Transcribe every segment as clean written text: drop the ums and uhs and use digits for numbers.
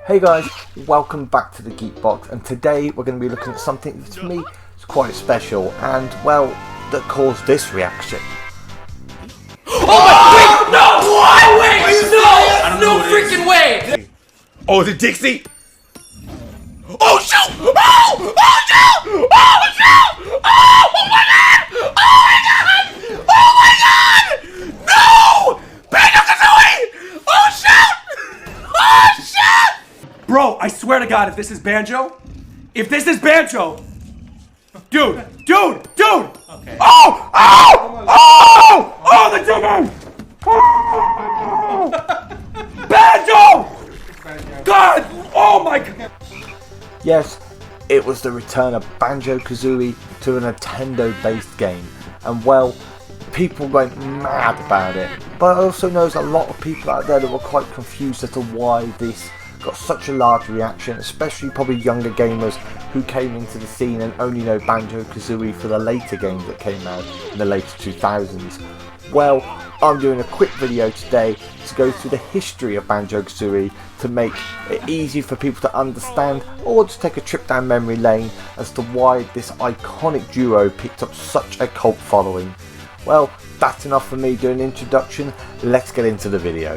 Hey guys, welcome back to the Geek Box, and today we're going to be looking at something that to me is quite special and, well, that caused this reaction. Oh my! Wait! No! No! No freaking way! Oh, is it Dixie? Oh shoot! Oh! Oh no! Oh shoot! Oh! Oh my god! Oh my god! Oh my god! No! Banjo Kazooie! Oh shoot! Oh shit! Bro, I swear to God, if this is Banjo, dude! Okay. Oh! Oh! Oh! Oh, the chicken! Oh! Banjo! God! Oh my god! Yes, it was the return of Banjo Kazooie to a Nintendo based game, and well, people went mad about it, but I also know there's a lot of people out there that were quite confused as to why this got such a large reaction, especially probably younger gamers who came into the scene and only know Banjo Kazooie for the later games that came out in the later 2000s. Well, I'm doing a quick video today to go through the history of Banjo Kazooie to make it easy for people to understand, or just take a trip down memory lane as to why this iconic duo picked up such a cult following. Well, that's enough for me doing an introduction. Let's get into the video.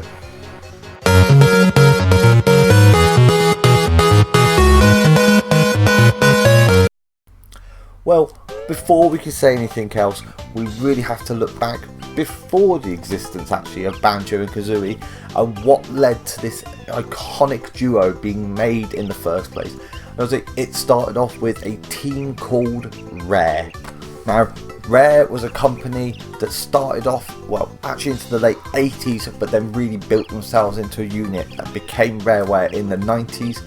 Well, before we can say anything else, we really have to look back before the existence actually of Banjo and Kazooie and what led to this iconic duo being made in the first place. It started off with a team called Rare. Now, Rare was a company that started off, well, actually into the late 80s, but then really built themselves into a unit that became Rareware in the 90s,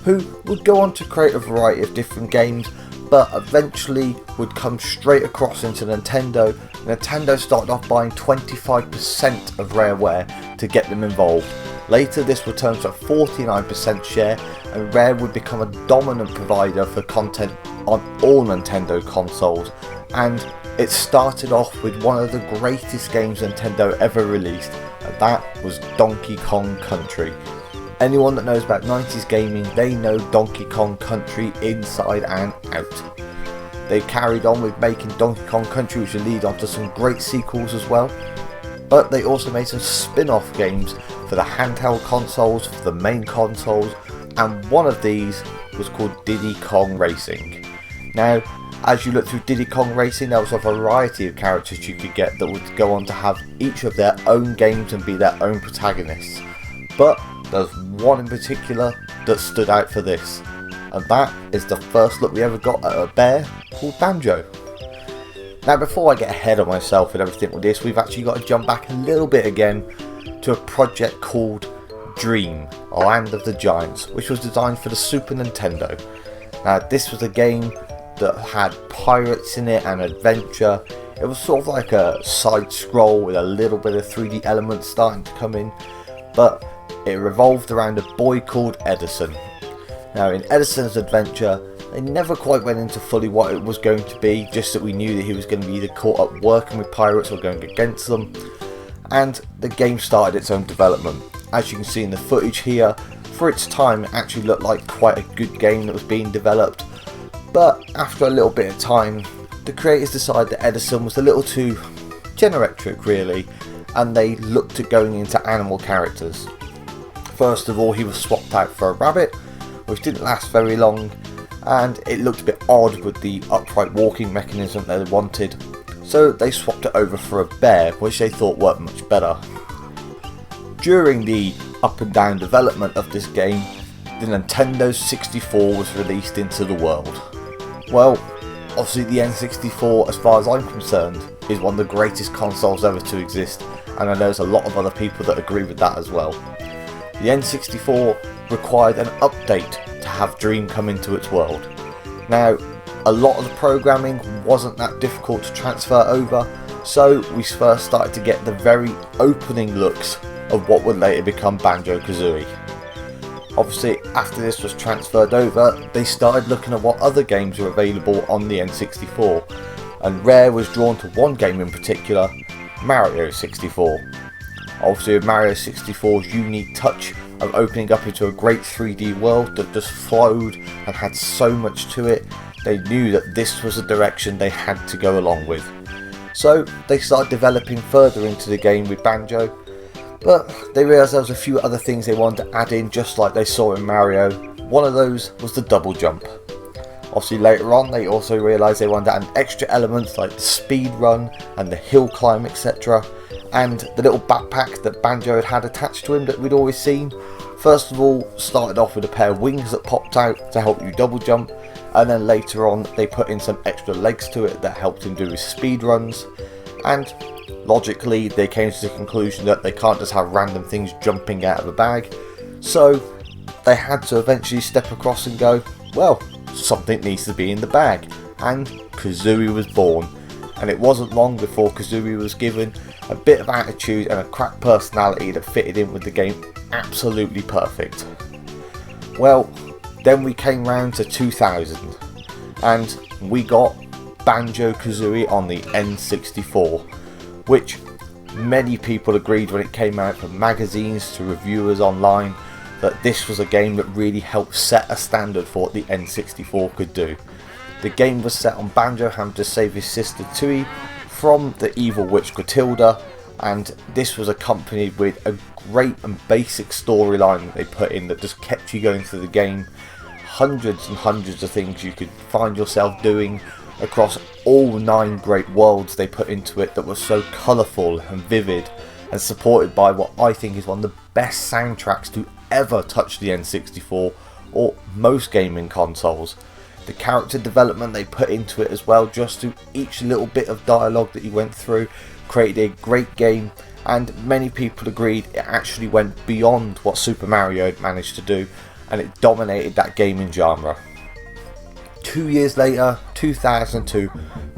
who would go on to create a variety of different games, but eventually would come straight across into Nintendo. Nintendo started off buying 25% of Rareware to get them involved. Later this would turn to a 49% share, and Rare would become a dominant provider for content on all Nintendo consoles, and it started off with one of the greatest games Nintendo ever released, and that was Donkey Kong Country. Anyone that knows about 90s gaming, they know Donkey Kong Country inside and out. They carried on with making Donkey Kong Country, which will lead on to some great sequels as well. But they also made some spin-off games for the handheld consoles, for the main consoles, and one of these was called Diddy Kong Racing. Now, as you look through Diddy Kong Racing, there was a variety of characters you could get that would go on to have each of their own games and be their own protagonists. But there's one in particular that stood out for this, and that is the first look we ever got at a bear called Banjo. Now, before I get ahead of myself and everything with this, we've actually got to jump back a little bit again to a project called Dream, Land of the Giants, which was designed for the Super Nintendo. Now, this was a game that had pirates in it and adventure. It was sort of like a side scroll with a little bit of 3D elements starting to come in, but it revolved around a boy called Edison. Now, in Edison's adventure, they never quite went into fully what it was going to be, just that we knew that he was going to be either caught up working with pirates or going against them, and the game started its own development. As you can see in the footage here, for its time it actually looked like quite a good game that was being developed, but after a little bit of time, the creators decided that Edison was a little too generic really, and they looked at going into animal characters. First of all, he was swapped out for a rabbit, which didn't last very long, and it looked a bit odd with the upright walking mechanism they wanted, so they swapped it over for a bear, which they thought worked much better. During the up and down development of this game, the Nintendo 64 was released into the world. Well, obviously the N64, as far as I'm concerned, is one of the greatest consoles ever to exist, and I know there's a lot of other people that agree with that as well. The N64 required an update to have Dream come into its world. Now, a lot of the programming wasn't that difficult to transfer over, so we first started to get the very opening looks of what would later become Banjo Kazooie. Obviously, after this was transferred over, they started looking at what other games were available on the N64, and Rare was drawn to one game in particular, Mario 64. Obviously, with Mario 64's unique touch of opening up into a great 3D world that just flowed and had so much to it, they knew that this was the direction they had to go along with. So they started developing further into the game with Banjo, but they realised there was a few other things they wanted to add in, just like they saw in Mario. One of those was the double jump. Obviously later on they also realised they wanted to add extra elements like the speed run and the hill climb, etc. And the little backpack that Banjo had had attached to him that we'd always seen. First of all, started off with a pair of wings that popped out to help you double jump, and then later on they put in some extra legs to it that helped him do his speed runs. And logically they came to the conclusion that they can't just have random things jumping out of a bag, so they had to eventually step across and go, well, something needs to be in the bag, and Kazooie was born. And it wasn't long before Kazooie was given a bit of attitude and a crack personality that fitted in with the game absolutely perfect. Well, then we came round to 2000 and we got Banjo Kazooie on the N64, which many people agreed when it came out, from magazines to reviewers online, that this was a game that really helped set a standard for what the N64 could do. The game was set on Banjo having to save his sister Tooie from the evil witch Clotilda, and this was accompanied with a great and basic storyline that they put in that just kept you going through the game. Hundreds and hundreds of things you could find yourself doing across all 9 great worlds they put into it that were so colourful and vivid, and supported by what I think is one of the best soundtracks to ever touch the N64 or most gaming consoles. The character development they put into it as well, just to each little bit of dialogue that you went through, created a great game, and many people agreed it actually went beyond what Super Mario had managed to do, and it dominated that gaming genre. 2 years later, 2002,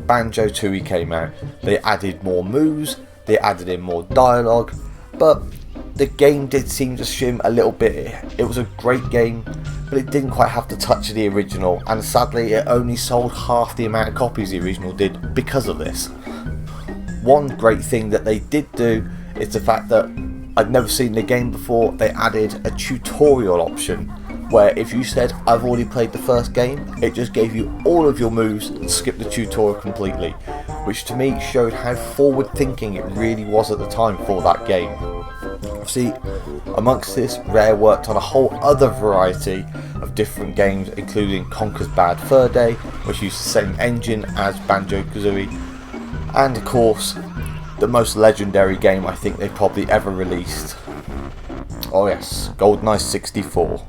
Banjo Tooie came out. They added more moves, they added in more dialogue, but the game did seem to shim a little bit. It was a great game, but it didn't quite have the touch of the original, and sadly it only sold half the amount of copies the original did because of this. One great thing that they did do is the fact that I'd never seen the game before. They added a tutorial option where if you said I've already played the first game, it just gave you all of your moves and skipped the tutorial completely, which to me showed how forward thinking it really was at the time for that game. Obviously, amongst this, Rare worked on a whole other variety of different games, including Conker's Bad Fur Day, which used the same engine as Banjo Kazooie, and of course the most legendary game I think they probably ever released. Oh yes, GoldenEye 64.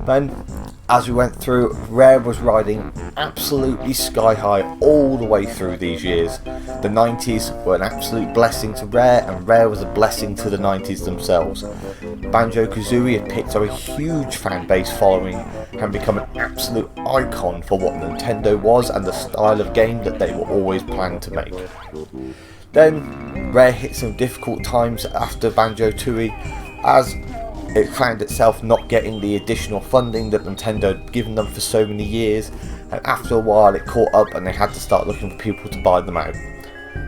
Then, as we went through, Rare was riding absolutely sky high all the way through these years. The 90s were an absolute blessing to Rare, and Rare was a blessing to the 90s themselves. Banjo Kazooie had picked up a huge fan base following and become an absolute icon for what Nintendo was and the style of game that they were always planning to make. Then, Rare hit some difficult times after Banjo Tooie, as it found itself not getting the additional funding that Nintendo had given them for so many years, and after a while it caught up and they had to start looking for people to buy them out.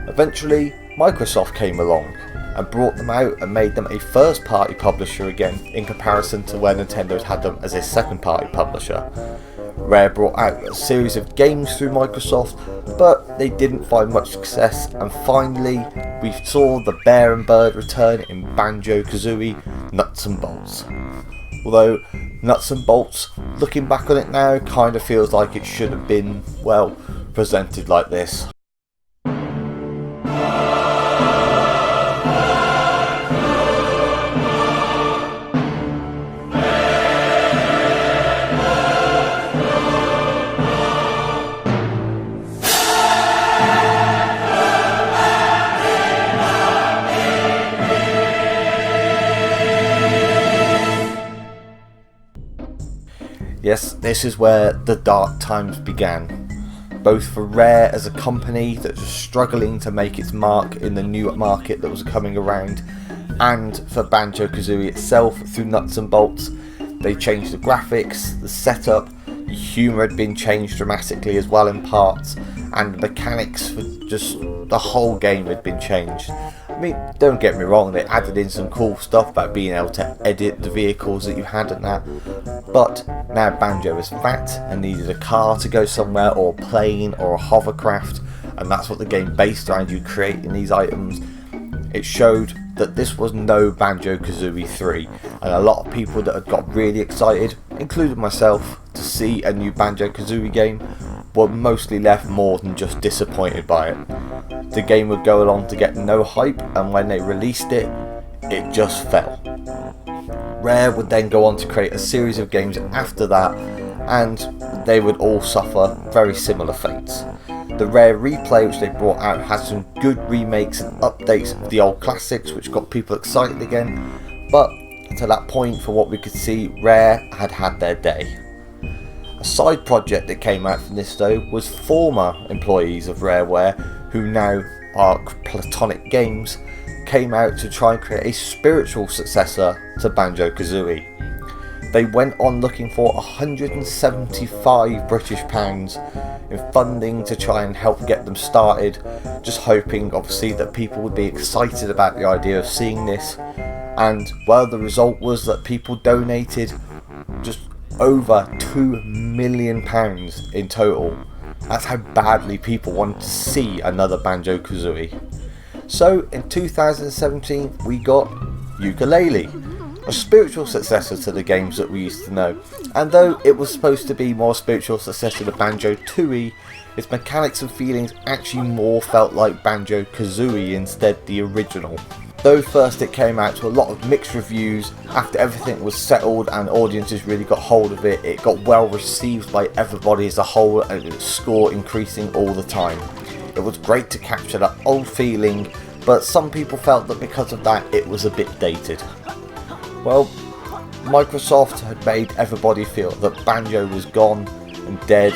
Eventually Microsoft came along and brought them out and made them a first party publisher again, in comparison to where Nintendo had them as a second party publisher. Rare brought out a series of games through Microsoft, but they didn't find much success, and finally we saw the Bear and Bird return in Banjo Kazooie Nuts and Bolts. Although Nuts and Bolts, looking back on it now, kind of feels like it should have been, well, presented like this. Yes, this is where the dark times began, both for Rare as a company that was struggling to make its mark in the new market that was coming around, and for Banjo Kazooie itself through Nuts and Bolts. They changed the graphics, the setup, the humour had been changed dramatically as well in parts, and the mechanics for just the whole game had been changed. mean, don't get me wrong, they added in some cool stuff about being able to edit the vehicles that you had and that, but now Banjo is fat and needed a car to go somewhere, or a plane, or a hovercraft, and that's what the game based around, you creating these items. It showed that this was no Banjo Kazooie 3, and a lot of people that had got really excited, including myself, to see a new Banjo Kazooie game were mostly left more than just disappointed by it. The game would go along to get no hype, and when they released it, it just fell. Rare would then go on to create a series of games after that, and they would all suffer very similar fates. The Rare Replay, which they brought out, had some good remakes and updates of the old classics, which got people excited again, but to that point, for what we could see, Rare had had their day. A side project that came out from this though was former employees of Rareware, who now are Platonic Games, came out to try and create a spiritual successor to Banjo Kazooie. They went on looking for £175 British in funding to try and help get them started, just hoping obviously that people would be excited about the idea of seeing this, and well, the result was that people donated just over £2 million in total. That's how badly people wanted to see another Banjo Kazooie. So in 2017 we got Yooka-Laylee, a spiritual successor to the games that we used to know, and though it was supposed to be more spiritual successor to Banjo Tooie, its mechanics and feelings actually more felt like Banjo Kazooie instead the original. Though first it came out to a lot of mixed reviews, after everything was settled and audiences really got hold of it, it got well received by everybody as a whole, and its score increasing all the time. It was great to capture that old feeling, but some people felt that because of that it was a bit dated. Well, Microsoft had made everybody feel that Banjo was gone and dead,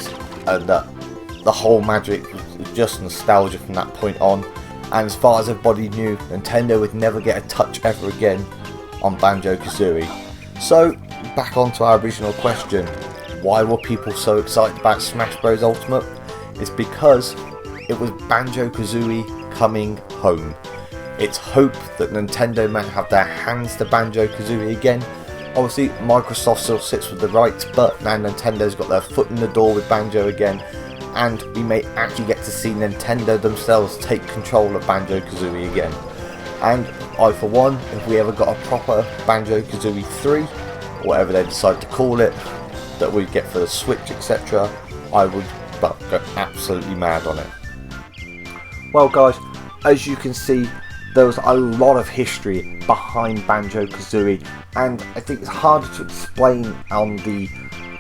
and that the whole magic was just nostalgia from that point on. And as far as everybody knew, Nintendo would never get a touch ever again on Banjo Kazooie. So, back onto our original question, why were people so excited about Smash Bros Ultimate? It's because it was Banjo Kazooie coming home. It's hope that Nintendo might have their hands to Banjo Kazooie again. Obviously Microsoft still sits with the rights, but now Nintendo's got their foot in the door with Banjo again, and we may actually get to see Nintendo themselves take control of Banjo Kazooie again. And I for one, if we ever got a proper Banjo Kazooie 3, or whatever they decide to call it, that we get for the Switch etc., I would go absolutely mad on it. Well guys, as you can see, there was a lot of history behind Banjo Kazooie, and I think it's harder to explain on the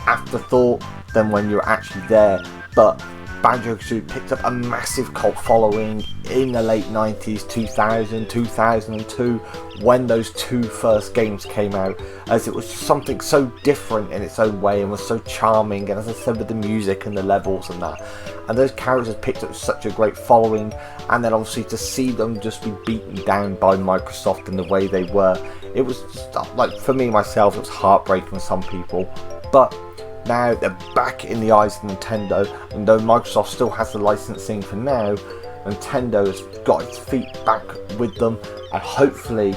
afterthought than when you're actually there, but Banjo Kazooie picked up a massive cult following in the late 90s, 2000, 2002, when those two first games came out, as it was something so different in its own way and was so charming, and as I said, with the music and the levels and that, and those characters picked up such a great following, and then obviously to see them just be beaten down by Microsoft in the way they were, it was just, like, for me myself, it was heartbreaking for some people. But now they're back in the eyes of Nintendo, and though Microsoft still has the licensing for now, Nintendo has got its feet back with them, and hopefully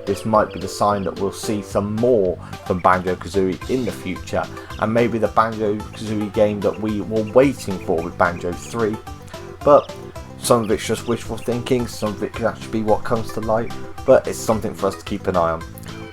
this might be the sign that we'll see some more from Banjo Kazooie in the future, and maybe the Banjo Kazooie game that we were waiting for with Banjo 3. But some of it's just wishful thinking, some of it could actually be what comes to light, but it's something for us to keep an eye on.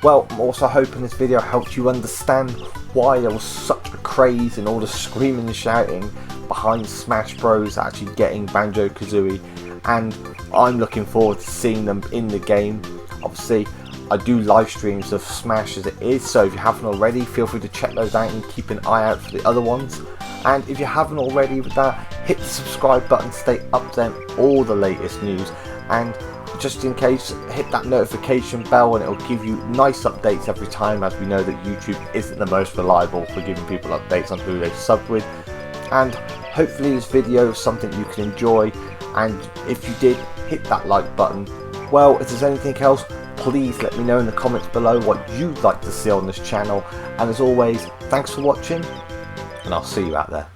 Well, I'm also hoping this video helped you understand why there was such a craze and all the screaming and shouting behind Smash Bros actually getting Banjo Kazooie, and I'm looking forward to seeing them in the game. Obviously I do live streams of Smash as it is, so if you haven't already, feel free to check those out and keep an eye out for the other ones. And if you haven't already with that, hit the subscribe button to stay up to date with all the latest news, and just in case, hit that notification bell and it'll give you nice updates every time, as we know that YouTube isn't the most reliable for giving people updates on who they've subbed with. And hopefully this video is something you can enjoy, and if you did, hit that like button. Well, if there's anything else, please let me know in the comments below what you'd like to see on this channel, and as always, thanks for watching, and I'll see you out there.